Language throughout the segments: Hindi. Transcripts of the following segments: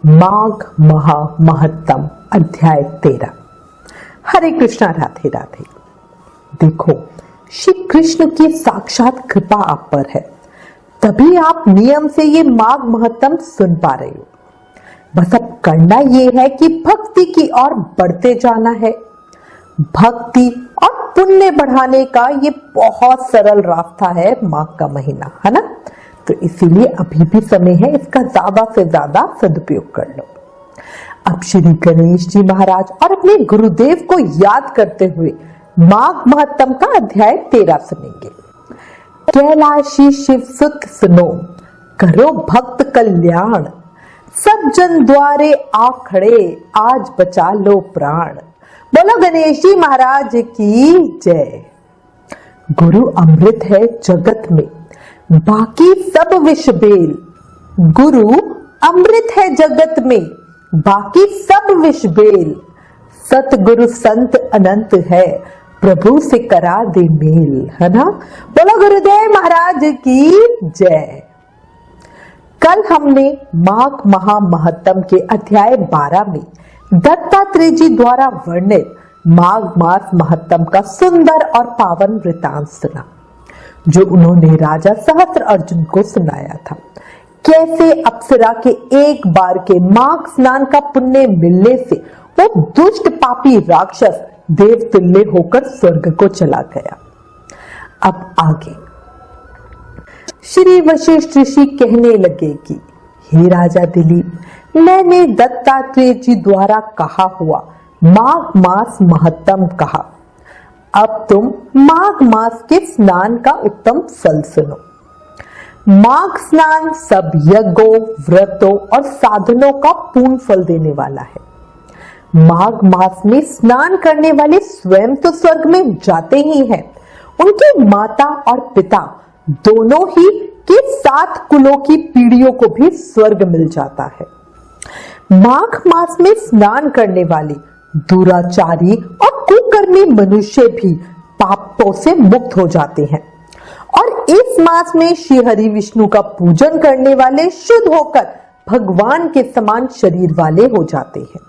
माघ महा महत्तम अध्याय 13। हरे कृष्णा, राधे राधे। देखो, श्री कृष्ण की साक्षात कृपा आप पर है, तभी आप नियम से ये माघ महत्तम सुन पा रहे हो। बस अब करना ये है कि भक्ति की ओर बढ़ते जाना है। भक्ति और पुण्य बढ़ाने का ये बहुत सरल रास्ता है माघ का महीना, है ना। तो इसीलिए अभी भी समय है, इसका ज्यादा से ज्यादा सदुपयोग कर लो। अब श्री गणेश जी महाराज और अपने गुरुदेव को याद करते हुए माघ महत्तम का अध्याय 13 सुनेंगे। कैलाशी शिव सुत सुनो, करो भक्त कल्याण, सब जन द्वारे आ खड़े, आज बचा लो प्राण। बोलो गणेश जी महाराज की जय। गुरु अमृत है जगत में, बाकी सब विष बेल। गुरु अमृत है जगत में, बाकी सब विष बेल। सतगुरु संत अनंत है, प्रभु से करा दे मेल, है ना। बोलो गुरुदेव महाराज की जय। कल हमने माघ महा महत्तम के अध्याय 12 में दत्तात्रेय जी द्वारा वर्णित माघ मास महत्तम का सुंदर और पावन वृतांत सुना, जो उन्होंने राजा सहस्त्र अर्जुन को सुनाया था। कैसे अप्सरा के एक बार के माघ स्नान का पुण्य मिलने से वो दुष्ट पापी राक्षस देवतुल्य होकर स्वर्ग को चला गया। अब आगे श्री वशिष्ठ ऋषि कहने लगे कि हे राजा दिलीप, मैंने दत्तात्रेय जी द्वारा कहा हुआ माघ मास महत्तम कहा। अब तुम माघ मास के स्नान का उत्तम फल सुनो। माघ स्नान सब यज्ञों, व्रतों और साधनों का पूर्ण फल देने वाला है। माघ मास में स्नान करने वाले स्वयं तो स्वर्ग में जाते ही हैं, उनकी माता और पिता दोनों ही के 7 कुलों की पीढ़ियों को भी स्वर्ग मिल जाता है। माघ मास में स्नान करने वाले दुराचारी और कुकर्मी मनुष्य भी पापों से मुक्त हो जाते हैं, और इस मास में श्री हरि विष्णु का पूजन करने वाले शुद्ध होकर भगवान के समान शरीर वाले हो जाते हैं।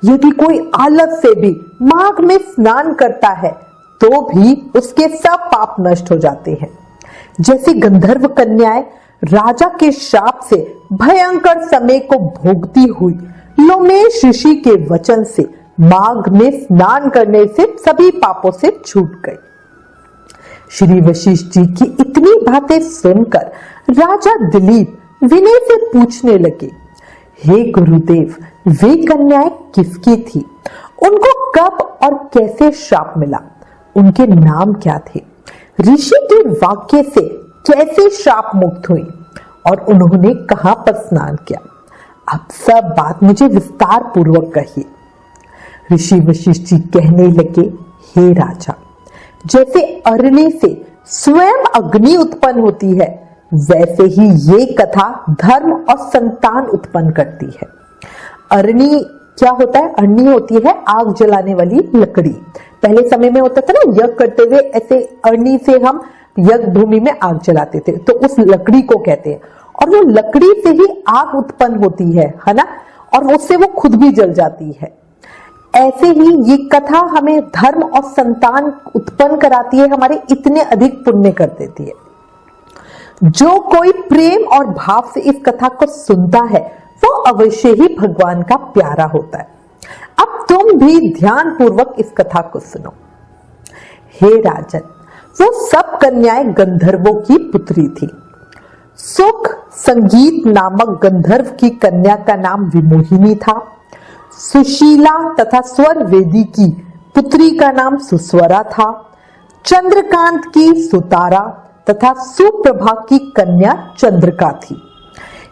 यदि कोई आलस से भी माघ में स्नान करता है तो भी उसके सब पाप नष्ट हो जाते हैं। जैसे गंधर्व कन्याएं राजा के शाप से भयंकर समय को भोगती हुई लोमेश ऋषि के वचन से माघ में स्नान करने से सभी पापों से छूट गई। श्री वशिष्ठ जी की इतनी बातें सुनकर राजा दिलीप विनय से पूछने लगे, हे गुरुदेव, वे कन्याएं किसकी थी? उनको कब और कैसे श्राप मिला? उनके नाम क्या थे? ऋषि के वाक्य से कैसे श्राप मुक्त हुई और उन्होंने कहां पर स्नान किया? अब सब बात मुझे विस्तार पूर्वक कहिए। ऋषि वशिष्ठ जी कहने लगे, हे राजा, जैसे अरणी से स्वयं अग्नि उत्पन्न होती है, वैसे ही ये कथा धर्म और संतान उत्पन्न करती है। अरणी क्या होता है? अरणी होती है आग जलाने वाली लकड़ी। पहले समय में होता था ना, यज्ञ करते हुए ऐसे अरणी से हम यज्ञ भूमि में आग जलाते थे, तो उस लकड़ी को कहते हैं। और वो लकड़ी से ही आग उत्पन्न होती है ना, और उससे वो खुद भी जल जाती है। ऐसे ही ये कथा हमें धर्म और संतान उत्पन्न कराती है, हमारे इतने अधिक पुण्य कर देती है। जो कोई प्रेम और भाव से इस कथा को सुनता है वो अवश्य ही भगवान का प्यारा होता है। अब तुम भी ध्यान पूर्वक इस कथा को सुनो। हे राजन, वो सब कन्याएं गंधर्वों की पुत्री थी। सुख संगीत नामक गंधर्व की कन्या का नाम विमोहिनी था। सुशीला तथा स्वर वेदी की पुत्री का नाम सुस्वरा था। चंद्रकांत की सुतारा तथा सुप्रभा की कन्या चंद्रिका थी।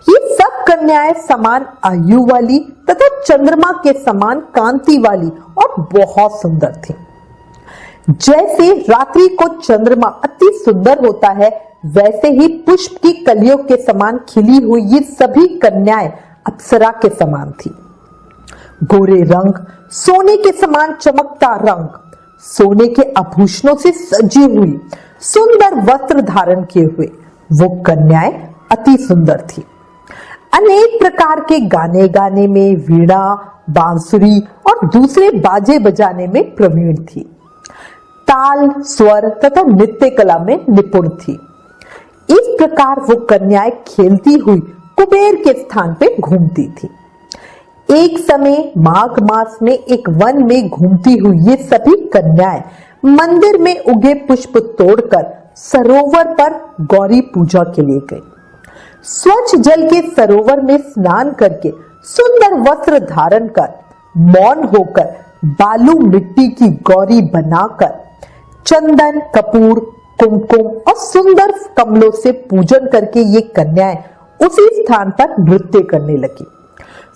ये सब कन्याएं समान आयु वाली तथा चंद्रमा के समान कांति वाली और बहुत सुंदर थी। जैसे रात्रि को चंद्रमा अति सुंदर होता है, वैसे ही पुष्प की कलियों के समान खिली हुई ये सभी कन्याएं अप्सरा के समान थी। गोरे रंग, सोने के समान चमकता रंग, सोने के आभूषणों से सजी हुई, सुंदर वस्त्र धारण किए हुए वो कन्याएं अति सुंदर थी। अनेक प्रकार के गाने गाने में, वीणा, बांसुरी और दूसरे बाजे बजाने में प्रवीण थी। ताल, स्वर तथा नृत्य कला में निपुण थी। इस प्रकार वो कन्याएं खेलती हुई कुबेर के स्थान पे घूमती थी। एक समय माघ मास में एक वन में घूमती हुई ये सभी कन्याएं मंदिर में उगे पुष्प तोड़कर सरोवर पर गौरी पूजा के लिए गई। स्वच्छ जल के सरोवर में स्नान करके, सुंदर वस्त्र धारण कर, मौन होकर, बालू मिट्टी की गौरी बनाकर, चंदन, कपूर, कुमकुम और सुंदर कमलों से पूजन करके ये कन्याएं उसी स्थान पर नृत्य करने लगी।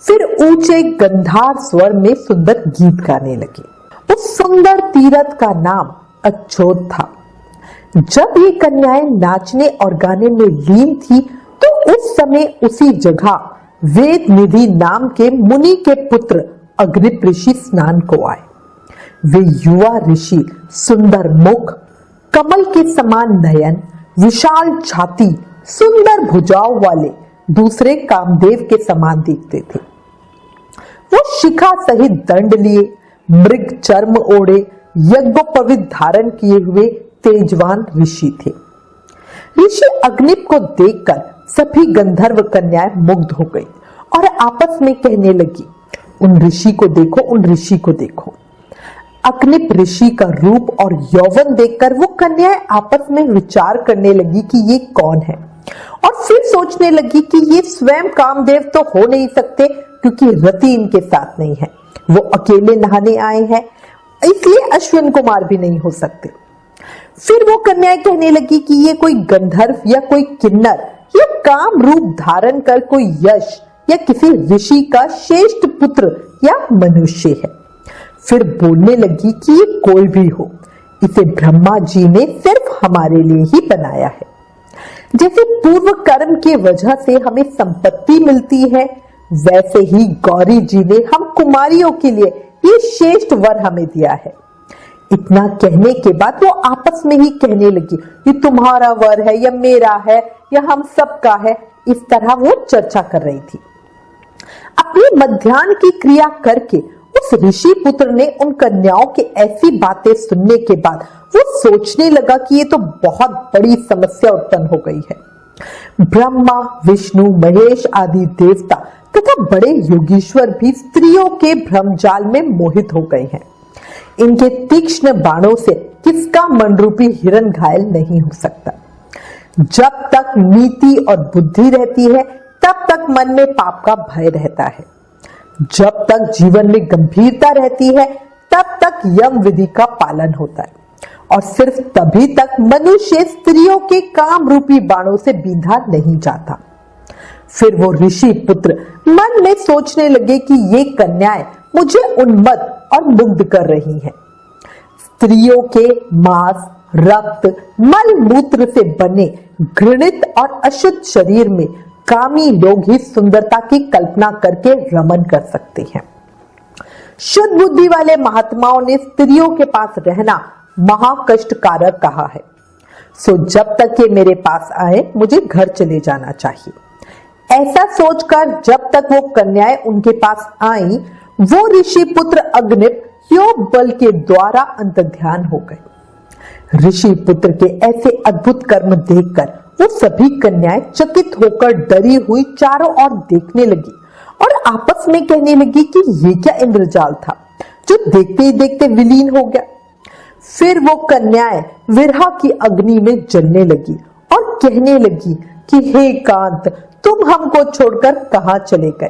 फिर ऊंचे गंधार स्वर में सुंदर गीत गाने लगी। उस सुंदर तीर्थ का नाम अच्छोत था। जब ये कन्याएं नाचने और गाने में लीन थी तो उस समय उसी जगह वेद निधि नाम के मुनि के पुत्र अग्निप ऋषि स्नान को आए। वे युवा ऋषि सुंदर मुख, कमल के समान नयन, विशाल छाती, सुंदर भुजाओं वाले दूसरे कामदेव के समान दिखते थे। वो शिखा सहित दंड लिए, मृग चर्म ओढ़े, यज्ञोपवीत धारण किए हुए तेजवान ऋषि थे। ऋषि अग्निप को देखकर सभी गंधर्व कन्याएं मुग्ध हो गई और आपस में कहने लगी, उन ऋषि को देखो, उन ऋषि को देखो। अग्निप ऋषि का रूप और यौवन देखकर वो कन्याएं आपस में विचार करने लगी कि ये कौन है, और फिर सोचने लगी कि ये स्वयं कामदेव तो हो नहीं सकते क्योंकि रति इनके साथ नहीं है, वो अकेले नहाने आए हैं, इसलिए अश्विन कुमार भी नहीं हो सकते। फिर वो कन्याएं कहने लगी कि ये कोई गंधर्व या कोई किन्नर या काम रूप धारण कर कोई यश या किसी ऋषि का श्रेष्ठ पुत्र या मनुष्य है। फिर बोलने लगी कि ये कोई भी हो, इसे ब्रह्मा जी ने सिर्फ हमारे लिए ही बनाया है। जैसे पूर्व कर्म के वजह से हमें संपत्ति मिलती है, वैसे ही गौरी जी ने हम कुमारियों के लिए ये श्रेष्ठ वर हमें दिया है। इतना कहने के बाद वो आपस में ही कहने लगी, ये तुम्हारा वर है या मेरा है या हम सबका है। इस तरह वो चर्चा कर रही थी। अपनी मध्याह्न की क्रिया करके उस ऋषि पुत्र ने उन कन्याओं के ऐसी बातें सुनने के बाद वो सोचने लगा कि ये तो बहुत बड़ी समस्या उत्पन्न हो गई है। ब्रह्मा, विष्णु, महेश आदि देवता तथा बड़े योगीश्वर भी स्त्रियों के भ्रमजाल में मोहित हो गए हैं। इनके तीक्ष्ण बाणों से किसका मनरूपी हिरण घायल नहीं हो सकता। जब तक नीति और बुद्धि रहती है तब तक मन में पाप का भय रहता है। जब तक जीवन में गंभीरता रहती है तब तक यम विधि का पालन होता है, और सिर्फ तभी तक मनुष्य स्त्रियों के काम रूपी बाणों से बींधा नहीं जाता। फिर वो ऋषि पुत्र मन में सोचने लगे कि ये कन्याएं मुझे उन्मत्त और मुग्ध कर रही हैं। स्त्रियों के मांस, रक्त, मल मूत्र से बने घृणित और अशुद्ध शरीर में कामी लोग ही सुंदरता की कल्पना करके रमन कर सकते हैं। शुद्ध बुद्धि वाले महात्माओं ने स्त्रियों के पास रहना महाकष्टकारक कहा है। सो जब तक ये मेरे पास आए मुझे घर चले जाना चाहिए। ऐसा सोचकर जब तक वो कन्याएं उनके पास आई, वो ऋषि पुत्र अग्निप योग बल के द्वारा अंतर्ध्यान हो गए। ऋषि पुत्र के ऐसे अद्भुत कर्म देखकर वो सभी कन्याएं चकित होकर डरी हुई चारों ओर देखने लगी और आपस में कहने लगी कि ये क्या इंद्रजाल था जो देखते ही देखते विलीन हो गया। फिर वो कन्याएं विरह की अग्नि में जलने लगी और कहने लगी कि हे कांत, तुम हमको छोड़कर कहां चले गए?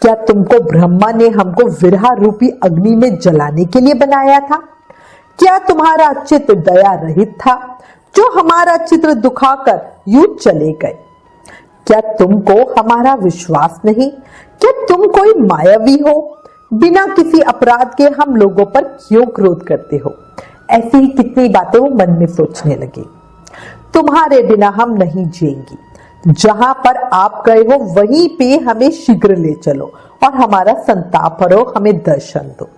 क्या तुमको ब्रह्मा ने हमको विरह रूपी अग्नि में जलाने के लिए बनाया था? क्या तुम्हारा चित्त दया रहित था जो हमारा चित्र दुखाकर यूं चले गए? क्या तुमको हमारा विश्वास नहीं? क्या तुम कोई मायावी हो? बिना किसी अपराध के हम लोगों पर क्यों क्रोध करते हो? ऐसी ही कितनी बातें वो मन में सोचने लगी। तुम्हारे बिना हम नहीं जिएंगी। जहां पर आप गए हो वहीं पे हमें शीघ्र ले चलो और हमारा संताप हरो, हमें दर्शन दो।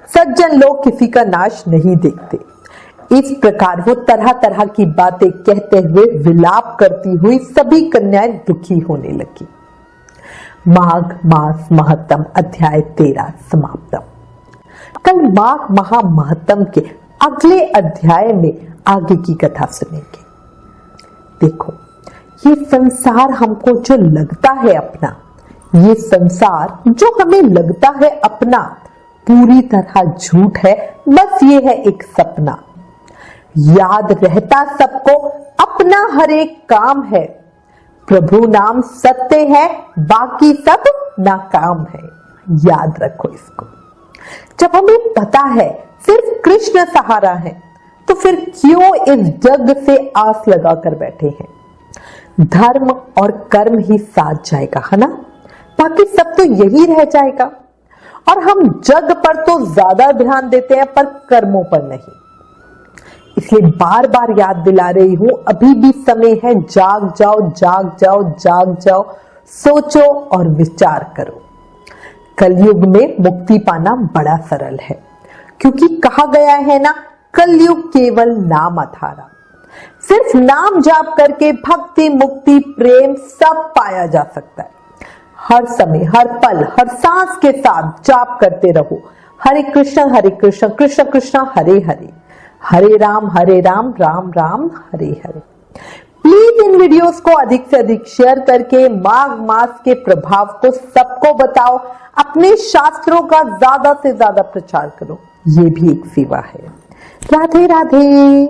सज्जन लोग किसी का नाश नहीं देखते। इस प्रकार वो तरह तरह की बातें कहते हुए विलाप करती हुई सभी कन्याएं दुखी होने लगी। माघ मास महत्तम अध्याय 13 समाप्तम। कल माघ महा महत्तम के अगले अध्याय में आगे की कथा सुनेंगे। देखो, ये संसार हमको जो लगता है अपना, ये संसार जो हमें लगता है अपना, पूरी तरह झूठ है। बस ये है एक सपना। याद रहता सबको अपना हर एक काम है। प्रभु नाम सत्य है, बाकी सब नाकाम है। याद रखो इसको। जब हमें पता है सिर्फ कृष्ण सहारा है, तो फिर क्यों इस जग से आस लगा कर बैठे हैं। धर्म और कर्म ही साथ जाएगा, है ना। बाकी सब तो यही रह जाएगा। और हम जग पर तो ज्यादा ध्यान देते हैं, पर कर्मों पर नहीं। इसलिए बार बार याद दिला रही हूं, अभी भी समय है। जाग जाओ, जाग जाओ, जाग जाओ, सोचो और विचार करो। कलयुग में मुक्ति पाना बड़ा सरल है, क्योंकि कहा गया है ना, कलयुग केवल नाम आधारा। सिर्फ नाम जाप करके भक्ति, मुक्ति, प्रेम सब पाया जा सकता है। हर समय, हर पल, हर सांस के साथ जाप करते रहो, हरे कृष्ण कृष्ण कृष्ण हरे हरे, हरे Ram Ram Ram Hare Hare. Please in videos को अधिक से अधिक शेयर करके माघ मास के प्रभाव को सबको बताओ। अपने शास्त्रों का ज्यादा से ज्यादा प्रचार करो। ये भी एक सेवा है। राधे राधे।